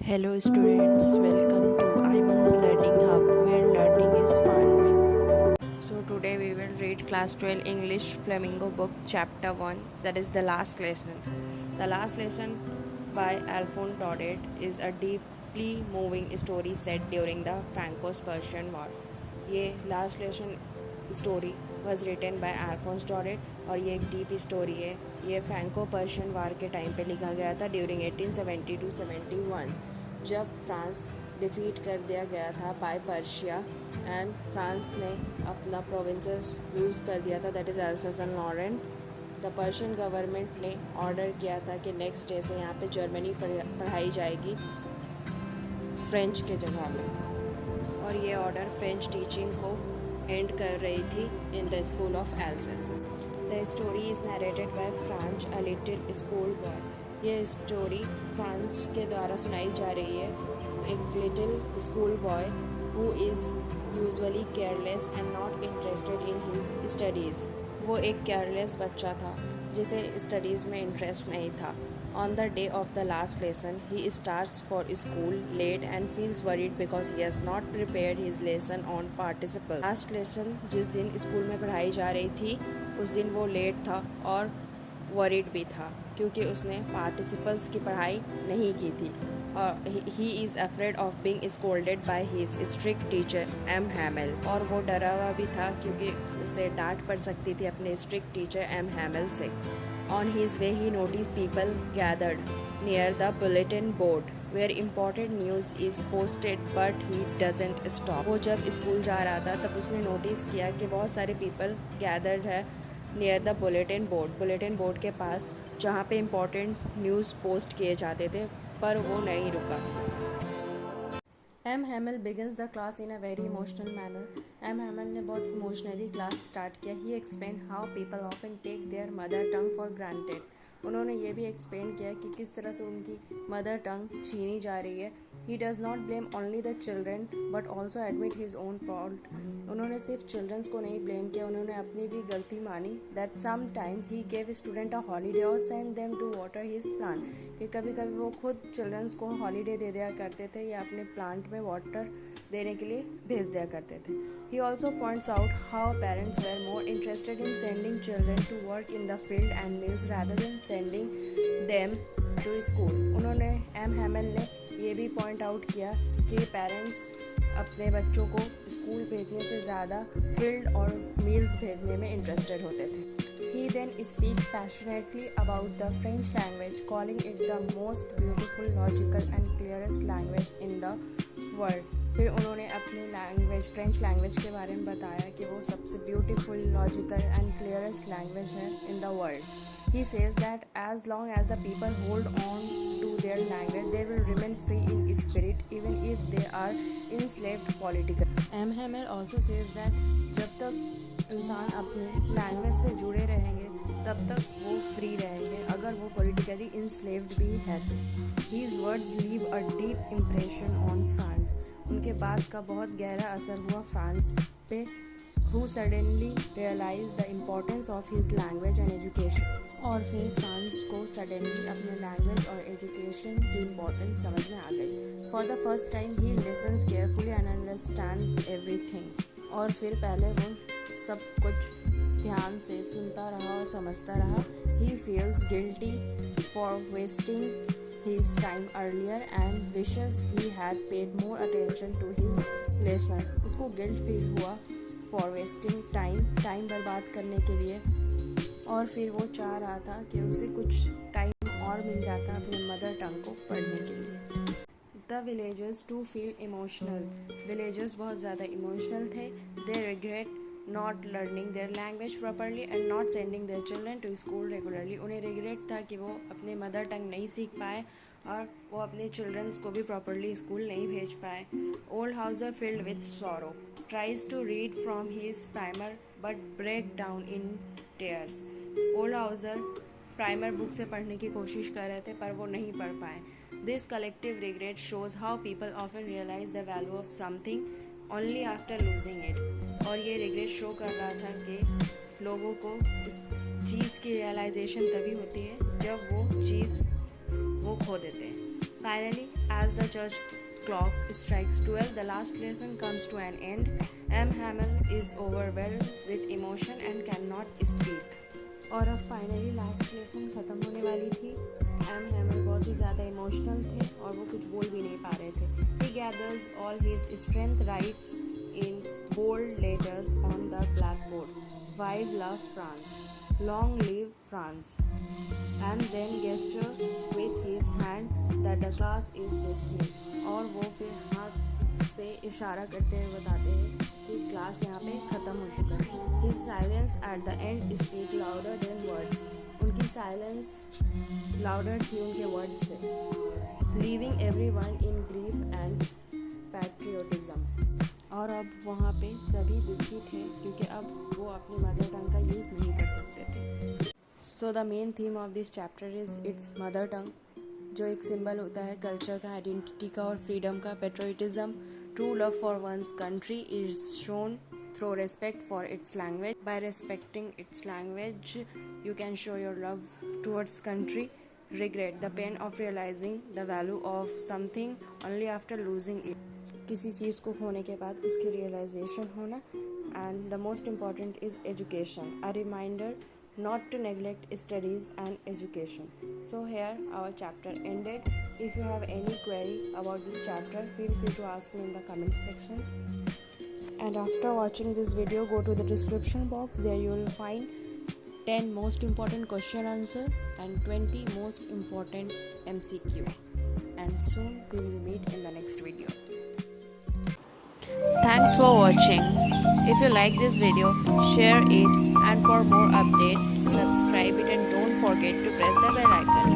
Hello students, welcome to Iman's Learning Hub where learning is fun. So today we will read class 12 English Flamingo book chapter 1, that is the last lesson. The last lesson by Alphonse Daudet is a deeply moving story set during the Franco-Persian War. ये last lesson story was written by Alphonse Daudet और ये एक deep story है। ये Franco Persian वार के time पे लिखा गया था ड्यूरिंग 1870-71 जब फ्रांस डिफीट कर दिया गया था बाय पर्शिया एंड फ्रांस ने अपना प्रोविंसेस लूज़ कर दिया था, that is Alsace and Lorraine. The Persian government ने ऑर्डर किया था कि नेक्स्ट डे से यहाँ पे जर्मनी पढ़ाई जाएगी फ्रेंच के जगह में, और ये ऑर्डर फ्रेंच टीचिंग को एंड कर रही थी in the school of Alsace. The story is narrated by French a little school boy. ये स्टोरी फ्रांस के द्वारा सुनाई जा रही है। एक little school boy who is usually careless and not interested in his studies. वो एक केयरलेस बच्चा था जिसे स्टडीज़ में इंटरेस्ट नहीं था। On the day of the last lesson, he starts for school late and feels worried because he has not prepared his lesson on participles. Last lesson जिस दिन स्कूल में पढ़ाई जा रही थी उस दिन वो लेट था और worried भी था क्योंकि उसने participles की पढ़ाई नहीं की थी और he is afraid of being scolded by his strict teacher M. Hamel, और वो डरा हुआ भी था क्योंकि उसे डांट पड़ सकती थी अपने strict teacher M. Hamel से। On his way, he noticed people gathered near the bulletin board where important news is posted, but he doesn't stop. वो जब स्कूल जा रहा था तब उसने नोटिस किया कि बहुत सारे people gathered है near the bulletin board के पास जहाँ पे important news post किए जाते थे, पर वो नहीं रुका। M. Hamel begins the class in a very emotional manner. M. Hamel ने बहुत इमोशनली क्लास स्टार्ट किया। He explained how people often take their mother tongue for granted. उन्होंने ये भी एक्सप्लेन किया कि किस तरह से उनकी मदर टंग छीनी जा रही है। He does not blame only the children but also admit his own fault. उन्होंने सिर्फ चिल्ड्रंस को नहीं ब्लेम किया, उन्होंने अपनी भी गलती मानी। That sometime he gave student a holiday or sent them to water his plant. कि कभी कभी वो खुद चिल्ड्रंस को हॉलीडे दे दिया करते थे या अपने प्लांट में वाटर देने के लिए भेज दिया करते थे। He also points out how parents were more interested in sending children to work in the field and mills rather than sending them to school. उन्होंने M. Hamel ने ये भी पॉइंट आउट किया कि पेरेंट्स अपने बच्चों को स्कूल भेजने से ज़्यादा फील्ड और मील्स भेजने में इंटरेस्टेड होते थे। He then speaks passionately about the French language, calling it the most beautiful, logical and clearest language in the world. फिर उन्होंने अपनी फ्रेंच लैंग्वेज के बारे में बताया कि वो सबसे beautiful, logical and clearest language है in the world. He says that as long as the people hold on to their language, they will remain free in spirit even if they are enslaved politically. M. Hamel also says that जब तक इंसान अपनी language से जुड़े रहेंगे तब तक वो फ्री रहेंगे, अगर वो पॉलिटिकली इंस्लेव्ड भी है तो। His words leave a deep impression on France. उनके बात का बहुत गहरा असर हुआ फ्रांस पे, who suddenly realized the importance of his language and education. और फिर फ्रांस को सडनली अपने लैंग्वेज और एजुकेशन की इम्पोर्टेंस समझ में आ गई। For the first time he listens carefully and understands everything. और फिर पहले वो सब कुछ ध्यान से सुनता रहा और समझता रहा। He feels guilty for wasting his time earlier and wishes he had paid more attention to his lesson. उसको गिल्ट फील हुआ for wasting टाइम बर्बाद करने के लिए, और फिर वो चाह रहा था कि उसे कुछ टाइम और मिल जाता अपने मदर टंग को पढ़ने के लिए। The villagers too feel emotional. Villagers बहुत ज़्यादा इमोशनल थे। They regret not learning their language properly and not sending their children to school regularly. उन्हें रिग्रेट था कि वो अपने मदर टंग नहीं सीख पाए और वो अपने चिल्ड्रंस को भी प्रॉपरली स्कूल नहीं भेज पाए। Old Hauser filled with sorrow tries to read from his primer but break down in tears. Old Hauser primer book से पढ़ने की कोशिश कर रहे थे पर वो नहीं पढ़ पाए। This collective regret shows how people often realize the value of something only after losing it. और ये रिग्रेट शो कर रहा था कि लोगों को उस चीज़ की रियलाइजेशन तभी होती है जब वो चीज़ वो खो देते हैं। Finally, as the church clock strikes 12, the last lesson comes to an end. M. Hamel is overwhelmed with emotion and cannot speak. और अब फाइनली लास्ट लेसन ख़त्म होने वाली थी. एम हैमल बहुत ही ज़्यादा इमोशनल थे और वो कुछ बोल भी नहीं पा रहे थे. He gathers all his strength, writes in bold letters on the black board, vive la France, long live France, and then gesture with his hand that the class is dismissed. और वो फिर हाथ से इशारा करते हुए बताते हैं कि क्लास यहाँ पे ख़त्म हो चुका है. His silence at the end speak louder than words. उनकी साइलेंस लाउडर थी उनके वर्ड से. Leaving everyone in grief and patriotism. और अब वहाँ पे सभी दुखी थे क्योंकि अब वो अपनी मदर टंग का यूज़ नहीं कर सकते थे. So the main theme of this chapter is its mother tongue, जो एक सिंबल होता है कल्चर का, आइडेंटिटी का और फ्रीडम का. Patriotism, true love for one's country is shown through respect for its language. By respecting its language, you can show your love towards country. Regret, the pain of realizing the value of something only after losing it. किसी चीज़ को खोने के बाद उसकी realization होना. And the most important is education, a reminder not to neglect studies and education. So here our chapter ended. If you have any query about this chapter, feel free to ask me in the comment section. And after watching this video, go to the description box. There you will find 10 most important question answer and 20 most important MCQ. And soon we will meet in the next video. Thanks for watching. If you like this video, share it, and for more updates, subscribe it and don't forget to press the bell icon.